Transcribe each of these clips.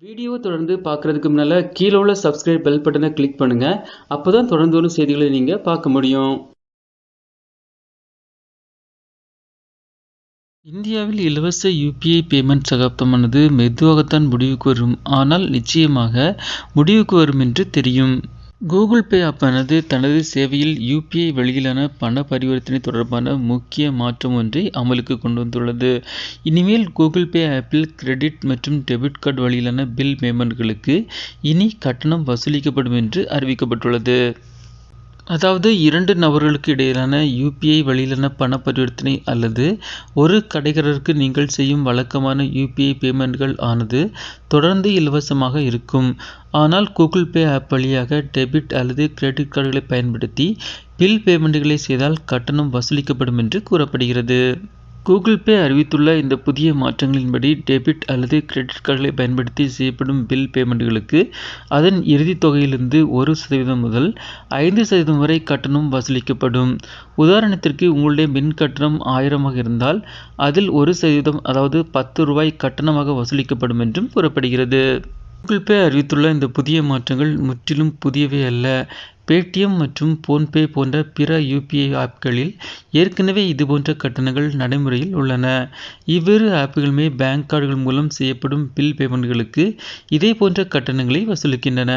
Video தொடர்ந்து பார்க்குறதுக்கு முன்னால் கீழே உள்ள சப்ஸ்கிரைப் பெல் பட்டனை கிளிக் பண்ணுங்கள். அப்போ தான் தொடர்ந்து வரும் செய்திகளை நீங்கள் பார்க்க முடியும். இந்தியாவில் இலவச யூபிஐ பேமெண்ட் சகாப்தமானது மெதுவாகத்தான் முடிவுக்கு வரும். ஆனால் நிச்சயமாக முடிவுக்கு வரும் என்று தெரியும். கூகுள் பே ஆப்பானது தனது சேவையில் யூபிஐ வழியிலான பண பரிவர்த்தனை தொடர்பான முக்கிய மாற்றம் ஒன்றை அமலுக்கு கொண்டு வந்துள்ளது. இனிமேல் கூகுள் பே ஆப்பில் கிரெடிட் மற்றும் டெபிட் கார்டு வழியிலான பில் பேமெண்ட்களுக்கு இனி கட்டணம் வசூலிக்கப்படும் என்று அறிவிக்கப்பட்டுள்ளது. அதாவது 2 நபர்களுக்கு இடையிலான யூபிஐ வழியிலான பண பரிவர்த்தனை அல்லது ஒரு கடைக்காரருக்கு நீங்கள் செய்யும் வழக்கமான யூபிஐ பேமெண்ட்கள் ஆனது தொடர்ந்து இலவசமாக இருக்கும். ஆனால் கூகுள் பே ஆப் வழியாக டெபிட் அல்லது கிரெடிட் கார்டுகளை பயன்படுத்தி பில் பேமெண்ட்களை செய்தால் கட்டணம் வசூலிக்கப்படும் என்று கூறப்படுகிறது. கூகுள் பே அறிவித்துள்ள இந்த புதிய மாற்றங்களின்படி டெபிட் அல்லது கிரெடிட் கார்டுகளை பயன்படுத்தி செய்யப்படும் பில் பேமெண்ட்களுக்கு அதன் இறுதித் தொகையிலிருந்து 1% முதல் 5% வரை கட்டணம் வசூலிக்கப்படும். உதாரணத்திற்கு உங்களுடைய மின் கட்டணம் 1000 இருந்தால் அதில் 1% அதாவது ₹10 கட்டணமாக வசூலிக்கப்படும் என்றும் கூறப்படுகிறது. கூகுள் பே அறிவித்துள்ள இந்த புதிய மாற்றங்கள் முற்றிலும் புதியவை அல்ல. பேடிஎம் மற்றும் போன்பே போன்ற பிற யூபிஐ ஆப்களில் ஏற்கனவே இதுபோன்ற கட்டணங்கள் நடைமுறையில் உள்ளன. இவ்விரு ஆப்புகளுமே பேங்க் கார்டுகள் மூலம் செய்யப்படும் பில் பேமெண்ட்களுக்கு இதே போன்ற கட்டணங்களை வசூலிக்கின்றன.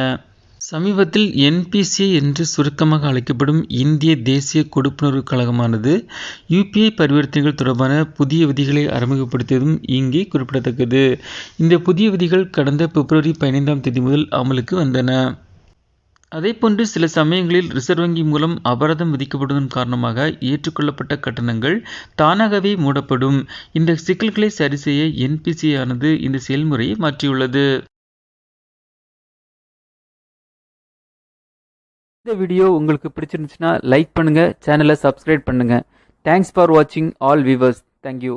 சமீபத்தில் என்பிசிஐ என்று சுருக்கமாக அழைக்கப்படும் இந்திய தேசிய கொடுப்பனவு கழகமானது யூபிஐ பரிவர்த்தனைகள் தொடர்பான புதிய விதிகளை அறிமுகப்படுத்தியதும் இங்கே குறிப்பிடத்தக்கது. இந்த புதிய விதிகள் கடந்த பிப்ரவரி 15 முதல் அமலுக்கு வந்தன. அதேபோன்று சில சமயங்களில் ரிசர்வ் வங்கி மூலம் அபராதம் விதிக்கப்படுவதன் காரணமாக ஏற்றுக்கொள்ளப்பட்ட கட்டணங்கள் தானாகவே மூடப்படும். இந்த சிக்கல்களை சரி செய்ய என்பிசிஐ ஆனது இந்த செயல்முறையை மாற்றியுள்ளது. இந்த வீடியோ உங்களுக்கு பிடிச்சிருந்துச்சுன்னா லைக் பண்ணுங்க, சேனலை சப்ஸ்கிரைப் பண்ணுங்க. தேங்க்ஸ் ஃபார் வாட்சிங் ஆல் வியூவர்ஸ். தேங்க்யூ.